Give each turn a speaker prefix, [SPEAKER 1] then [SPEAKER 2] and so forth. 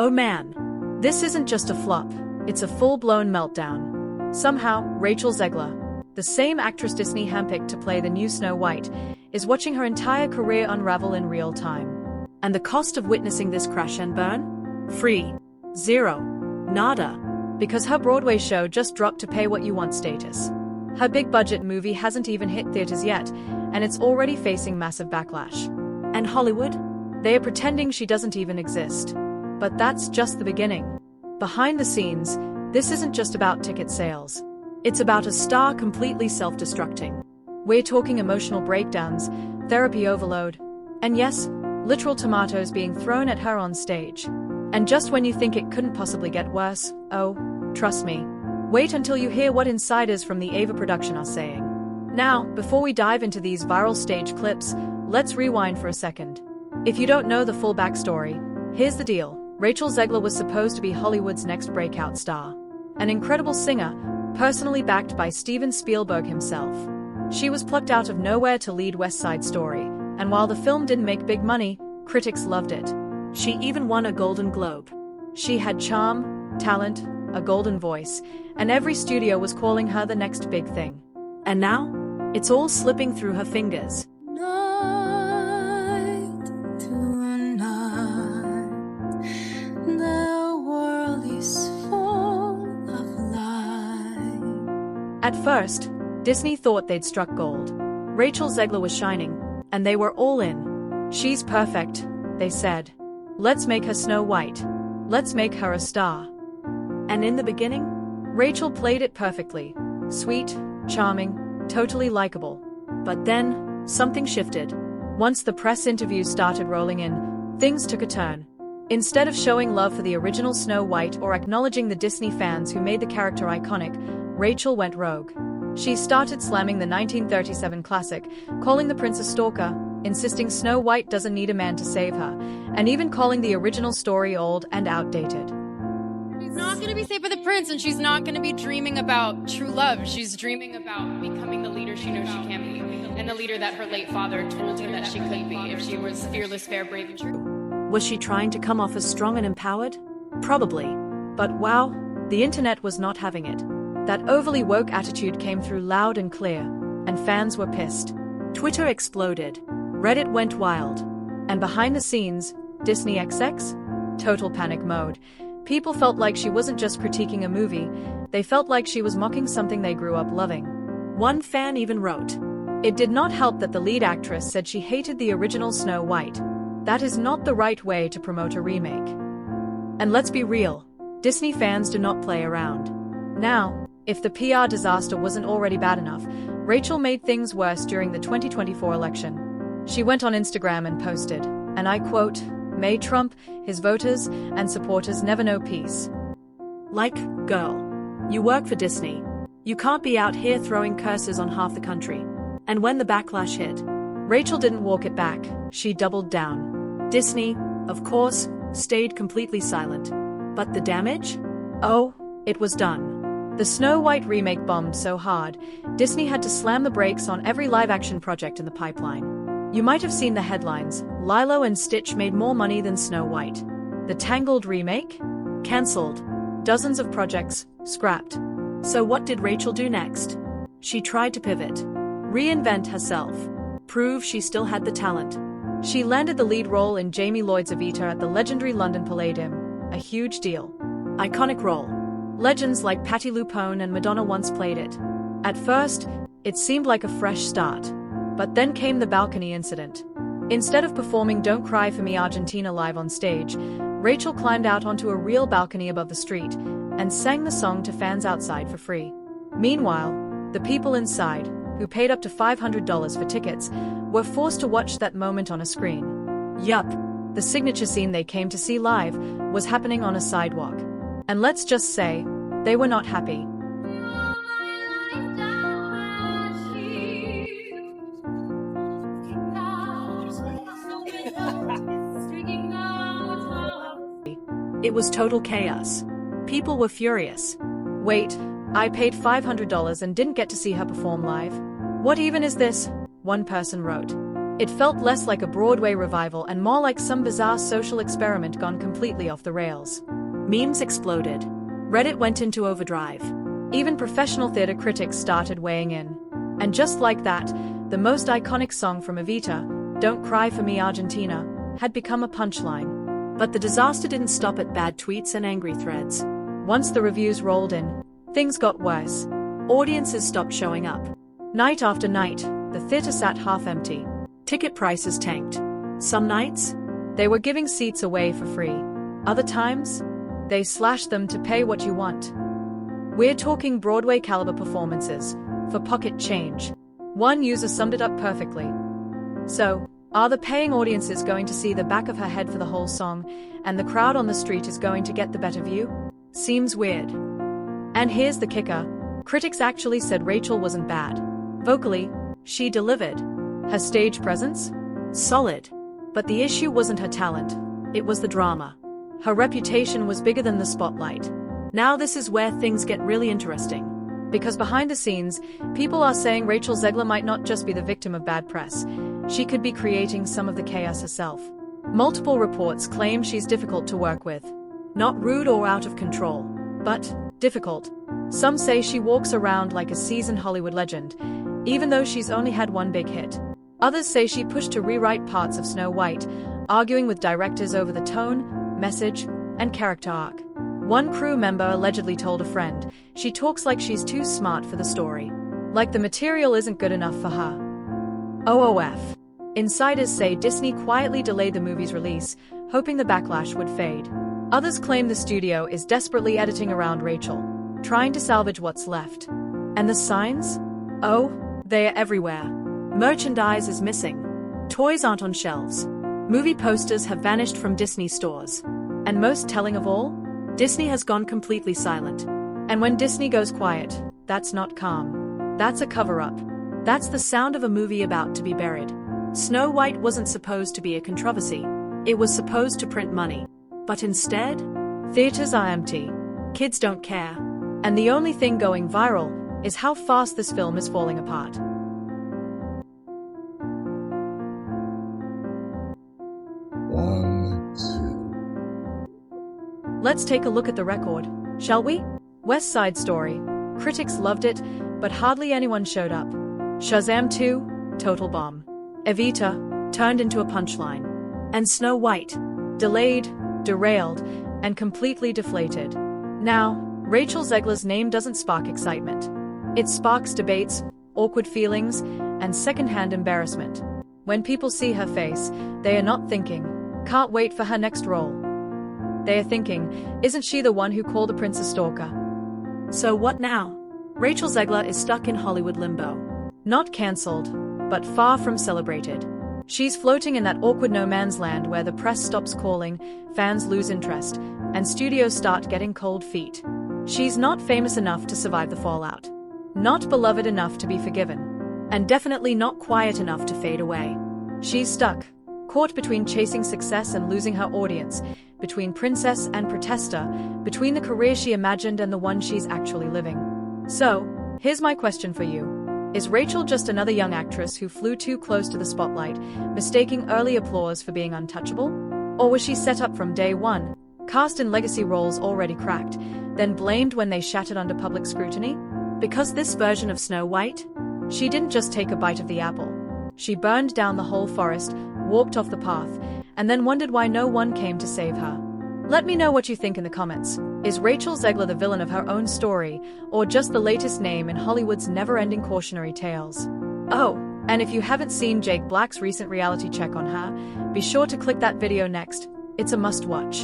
[SPEAKER 1] Oh man. This isn't just a flop, it's a full-blown meltdown. Somehow, Rachel Zegler, the same actress Disney handpicked to play the new Snow White, is watching her entire career unravel in real time. And the cost of witnessing this crash and burn? Free. Zero. Nada. Because her Broadway show just dropped to pay what you want status. Her big-budget movie hasn't even hit theaters yet, and it's already facing massive backlash. And Hollywood? They are pretending she doesn't even exist. But that's just the beginning. Behind the scenes, this isn't just about ticket sales. It's about a star completely self-destructing. We're talking emotional breakdowns, therapy overload, and yes, literal tomatoes being thrown at her on stage. And just when you think it couldn't possibly get worse, oh, trust me. Wait until you hear what insiders from the Ava production are saying. Now, before we dive into these viral stage clips, let's rewind for a second. If you don't know the full backstory, here's the deal. Rachel Zegler was supposed to be Hollywood's next breakout star. An incredible singer, personally backed by Steven Spielberg himself. She was plucked out of nowhere to lead West Side Story, and while the film didn't make big money, critics loved it. She even won a Golden Globe. She had charm, talent, a golden voice, and every studio was calling her the next big thing. And now, it's all slipping through her fingers.
[SPEAKER 2] Night to night, the world is full of light.
[SPEAKER 1] At first, Disney thought they'd struck gold. Rachel Zegler was shining, and they were all in. She's perfect, they said. Let's make her Snow White. Let's make her a star. And in the beginning, Rachel played it perfectly. Sweet, charming, totally likable. But then, something shifted. Once the press interviews started rolling in, things took a turn. Instead of showing love for the original Snow White or acknowledging the Disney fans who made the character iconic, Rachel went rogue. She started slamming the 1937 classic, calling the prince a stalker, insisting Snow White doesn't need a man to save her, and even calling the original story old and outdated.
[SPEAKER 3] She's not going to be saved by the prince, and she's not going to be dreaming about true love. She's dreaming about becoming the leader she knows she can be, and the leader that her late father told her that she could be if she was fearless, fair, brave, and true.
[SPEAKER 1] Was she trying to come off as strong and empowered? Probably. But wow, the internet was not having it. That overly woke attitude came through loud and clear, and fans were pissed. Twitter exploded. Reddit went wild. And behind the scenes, Disney XX? Total panic mode. People felt like she wasn't just critiquing a movie, they felt like she was mocking something they grew up loving. One fan even wrote, "It did not help that the lead actress said she hated the original Snow White. That is not the right way to promote a remake." And let's be real, Disney fans do not play around. Now, if the PR disaster wasn't already bad enough, Rachel made things worse during the 2024 election. She went on Instagram and posted, and I quote, "May Trump, his voters, and supporters never know peace." Like, girl, you work for Disney. You can't be out here throwing curses on half the country. And when the backlash hit, Rachel didn't walk it back, she doubled down. Disney, of course, stayed completely silent. But the damage? Oh, it was done. The Snow White remake bombed so hard, Disney had to slam the brakes on every live-action project in the pipeline. You might have seen the headlines, Lilo and Stitch made more money than Snow White. The Tangled remake? Cancelled. Dozens of projects, scrapped. So what did Rachel do next? She tried to pivot. Reinvent herself. Prove she still had the talent. She landed the lead role in Jamie Lloyd's Evita at the legendary London Palladium. A huge deal. Iconic role. Legends like Patti LuPone and Madonna once played it. At first, it seemed like a fresh start. But then came the balcony incident. Instead of performing Don't Cry for Me Argentina live on stage, Rachel climbed out onto a real balcony above the street and sang the song to fans outside for free. Meanwhile, the people inside, who paid up to $500 for tickets, were forced to watch that moment on a screen. Yup, the signature scene they came to see live was happening on a sidewalk. And let's just say, they were not happy. It was total chaos. People were furious. Wait, I paid $500 and didn't get to see her perform live? What even is this? One person wrote. It felt less like a Broadway revival and more like some bizarre social experiment gone completely off the rails. Memes exploded. Reddit went into overdrive. Even professional theater critics started weighing in. And just like that, the most iconic song from Evita, Don't Cry for Me Argentina, had become a punchline. But the disaster didn't stop at bad tweets and angry threads. Once the reviews rolled in, things got worse. Audiences stopped showing up. Night after night, the theater sat half empty. Ticket prices tanked. Some nights, they were giving seats away for free. Other times, they slashed them to pay what you want. We're talking Broadway caliber performances, for pocket change. One user summed it up perfectly. So, are the paying audiences going to see the back of her head for the whole song, and the crowd on the street is going to get the better view? Seems weird. And here's the kicker. Critics actually said Rachel wasn't bad. Vocally, she delivered. Her stage presence? Solid. But the issue wasn't her talent. It was the drama. Her reputation was bigger than the spotlight. Now this is where things get really interesting. Because behind the scenes, people are saying Rachel Zegler might not just be the victim of bad press. She could be creating some of the chaos herself. Multiple reports claim she's difficult to work with. Not rude or out of control, but difficult. Some say she walks around like a seasoned Hollywood legend, even though she's only had one big hit. Others say she pushed to rewrite parts of Snow White, arguing with directors over the tone, message, and character arc. One crew member allegedly told a friend, she talks like she's too smart for the story. Like the material isn't good enough for her. OOF. Insiders say Disney quietly delayed the movie's release, hoping the backlash would fade. Others claim the studio is desperately editing around Rachel, trying to salvage what's left. And the signs? Oh, they're everywhere. Merchandise is missing. Toys aren't on shelves. Movie posters have vanished from Disney stores. And most telling of all, Disney has gone completely silent. And when Disney goes quiet, that's not calm. That's a cover-up. That's the sound of a movie about to be buried. Snow White wasn't supposed to be a controversy. It was supposed to print money. But instead, theaters are empty. Kids don't care. And the only thing going viral is how fast this film is falling apart. Let's take a look at the record, shall we? West Side Story. Critics loved it, but hardly anyone showed up. Shazam 2, total bomb. Evita, turned into a punchline. And Snow White, delayed, derailed, and completely deflated. Now, Rachel Zegler's name doesn't spark excitement. It sparks debates, awkward feelings, and secondhand embarrassment. When people see her face, they are not thinking, can't wait for her next role. They are thinking, isn't she the one who called the prince a stalker? So what now? Rachel Zegler is stuck in Hollywood limbo. Not cancelled, but far from celebrated. She's floating in that awkward no man's land where the press stops calling, fans lose interest, and studios start getting cold feet. She's not famous enough to survive the fallout. Not beloved enough to be forgiven. And definitely not quiet enough to fade away. She's stuck, caught between chasing success and losing her audience, between princess and protester, between the career she imagined and the one she's actually living. So, here's my question for you. Is Rachel just another young actress who flew too close to the spotlight, mistaking early applause for being untouchable? Or was she set up from day one, cast in legacy roles already cracked, then blamed when they shattered under public scrutiny? Because this version of Snow White? She didn't just take a bite of the apple. She burned down the whole forest, walked off the path, and then wondered why no one came to save her. Let me know what you think in the comments. Is Rachel Zegler the villain of her own story, or just the latest name in Hollywood's never-ending cautionary tales? Oh, and if you haven't seen Jake Black's recent reality check on her, be sure to click that video next. It's a must-watch.